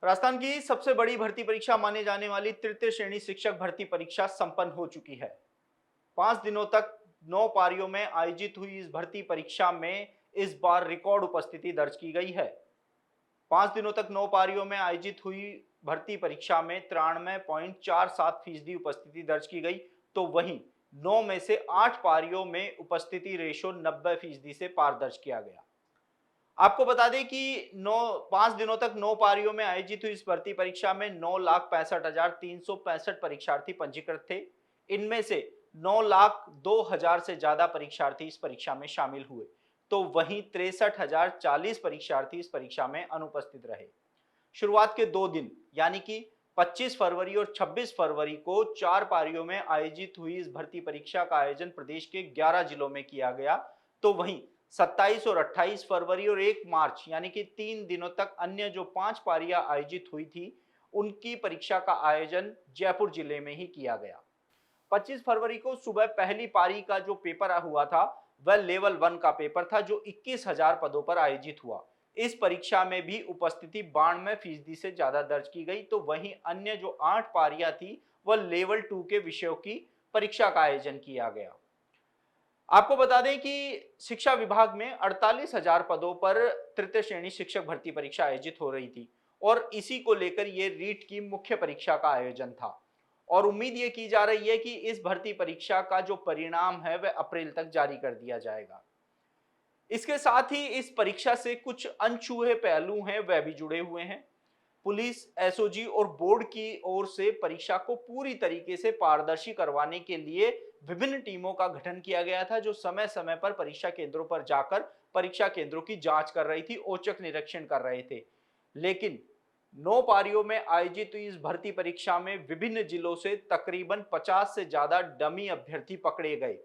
राजस्थान की सबसे बड़ी भर्ती परीक्षा माने जाने वाली तृतीय श्रेणी शिक्षक भर्ती परीक्षा संपन्न हो चुकी है। 5 दिनों तक 9 पारियों में आयोजित हुई इस भर्ती परीक्षा में इस बार रिकॉर्ड उपस्थिति दर्ज की गई है। 5 दिनों तक 9 पारियों में आयोजित हुई भर्ती परीक्षा में 93.47% उपस्थिति दर्ज की गई, तो वहीं 9 में से 8 पारियों में उपस्थिति रेशो 90% से पार दर्ज किया गया। आपको बता दें कि 5 दिनों तक 9 पारियों में आयोजित हुई इस भर्ती परीक्षा में 9,65,365 परीक्षार्थी पंजीकृत थे। इनमें से 9,02,000 से ज्यादा परीक्षार्थी इस परीक्षा में शामिल हुए, तो वहीं 63,040 परीक्षार्थी इस परीक्षा में अनुपस्थित रहे। शुरुआत के 2 दिन यानी कि 25 फरवरी और 26 फरवरी को 4 पारियों में आयोजित हुई इस भर्ती परीक्षा का आयोजन प्रदेश के 11 जिलों में किया गया, तो वहीं 27 और 28 फरवरी और 1 मार्च यानी कि 3 दिनों तक अन्य जो 5 पारियां आयोजित हुई थी, उनकी परीक्षा का आयोजन जयपुर जिले में ही किया गया। 25 फरवरी को सुबह पहली पारी का जो पेपर हुआ था, वह लेवल 1 का पेपर था, जो 21,000 पदों पर आयोजित हुआ। इस परीक्षा में भी उपस्थिति 92% से ज्यादा दर्ज की गई, तो वहीं अन्य जो 8 पारियां थी, वह लेवल 2 के विषयों की परीक्षा का आयोजन किया गया। आपको बता दें कि शिक्षा विभाग में 48,000 पदों पर तृतीय श्रेणी शिक्षक भर्ती परीक्षा आयोजित हो रही थी और इसी को लेकर ये रीट की मुख्य परीक्षा का आयोजन था और उम्मीद ये की जा रही है कि इस भर्ती परीक्षा का जो परिणाम है वह अप्रैल तक जारी कर दिया जाएगा। इसके साथ ही इस परीक्षा से कुछ अनछुए पहलू हैं वह भी जुड़े हुए हैं। पुलिस, एसओजी और बोर्ड की ओर से परीक्षा को पूरी तरीके से पारदर्शी करवाने के लिए विभिन्न टीमों का गठन किया गया था, जो समय समय पर परीक्षा केंद्रों पर जाकर परीक्षा केंद्रों की जांच कर रही थी, औचक निरीक्षण कर रहे थे। लेकिन 9 पारियों में आयोजित हुई इस भर्ती परीक्षा में विभिन्न जिलों से तकरीबन 50 से ज्यादा डमी अभ्यर्थी पकड़े गए।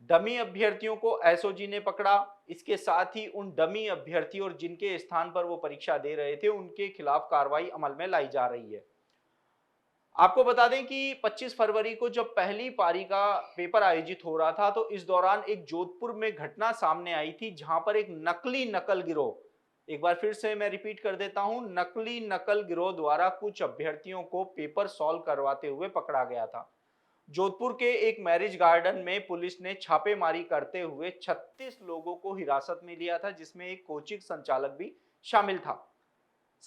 डमी अभ्यर्थियों को एसओजी ने पकड़ा। इसके साथ ही उन डमी अभ्यर्थी और जिनके स्थान पर वो परीक्षा दे रहे थे, उनके खिलाफ कार्रवाई अमल में लाई जा रही है। आपको बता दें कि 25 फरवरी को जब पहली पारी का पेपर आयोजित हो रहा था, तो इस दौरान एक जोधपुर में घटना सामने आई थी, जहां पर एक नकली नकल गिरोह, एक बार फिर से मैं रिपीट कर देता हूं, नकली नकल गिरोह द्वारा कुछ अभ्यर्थियों को पेपर सॉल्व करवाते हुए पकड़ा गया था। जोधपुर के एक मैरिज गार्डन में पुलिस ने छापेमारी करते हुए 36 लोगों को हिरासत में लिया था, जिसमें एक कोचिंग संचालक भी शामिल था।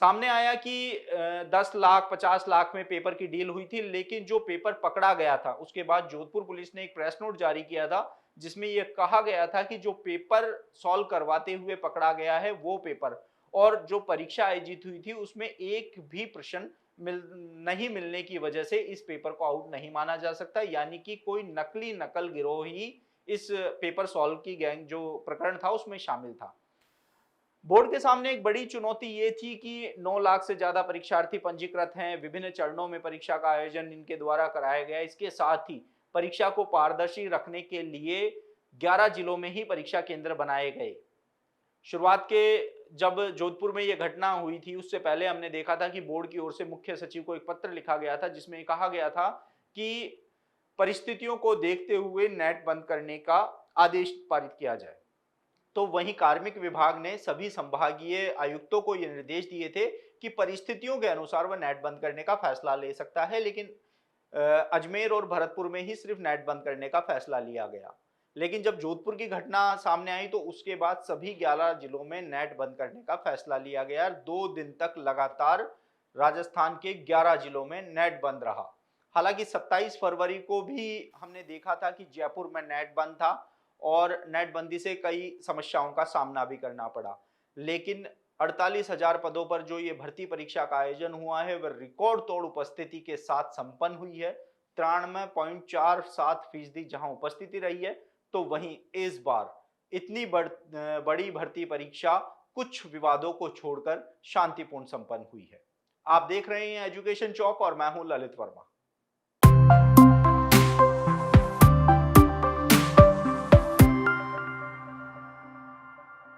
सामने आया कि 10 लाख 50 लाख में पेपर की डील हुई थी, लेकिन जो पेपर पकड़ा गया था उसके बाद जोधपुर पुलिस ने एक प्रेस नोट जारी किया था, जिसमें यह कहा गया था कि जो पेपर सॉल्व करवाते हुए पकड़ा गया है वो पेपर और जो परीक्षा आयोजित हुई थी उसमें एक भी प्रश्न नहीं मिलने की वजह से इस पेपर को आउट नहीं माना जा सकता, यानी कि कोई नकली नकल गिरोह ही इस पेपर सॉल्व की गैंग जो प्रकरण था उसमें शामिल था। बोर्ड के सामने एक बड़ी चुनौती ये थी कि 9 लाख से ज्यादा परीक्षार्थी पंजीकृत हैं, विभिन्न चरणों में परीक्षा का आयोजन इनके द्वारा कराया गया। इसके साथ ही परीक्षा को पारदर्शी रखने के लिए 11 जिलों में ही परीक्षा केंद्र बनाए गए। शुरुआत के जब जोधपुर में यह घटना हुई थी, उससे पहले हमने देखा था कि बोर्ड की ओर से मुख्य सचिव को एक पत्र लिखा गया था, जिसमें कहा गया था कि परिस्थितियों को देखते हुए नेट बंद करने का आदेश पारित किया जाए। तो वहीं कार्मिक विभाग ने सभी संभागीय आयुक्तों को ये निर्देश दिए थे कि परिस्थितियों के अनुसार वह नेट बंद करने का फैसला ले सकता है, लेकिन अजमेर और भरतपुर में ही सिर्फ नेट बंद करने का फैसला लिया गया। लेकिन जब जोधपुर की घटना सामने आई तो उसके बाद सभी 11 जिलों में नेट बंद करने का फैसला लिया गया। 2 दिन तक लगातार राजस्थान के 11 जिलों में नेट बंद रहा। हालांकि 27 फरवरी को भी हमने देखा था कि जयपुर में नेट बंद था और नेटबंदी से कई समस्याओं का सामना भी करना पड़ा, लेकिन 48,000 पदों पर जो ये भर्ती परीक्षा का आयोजन हुआ है वह रिकॉर्ड तोड़ उपस्थिति के साथ संपन्न हुई है। 93.47% जहां उपस्थिति रही है, तो वहीं इस बार इतनी बड़ी भर्ती परीक्षा कुछ विवादों को छोड़कर शांतिपूर्ण संपन्न हुई है। आप देख रहे हैं एजुकेशन चौक और मैं हूं ललित वर्मा।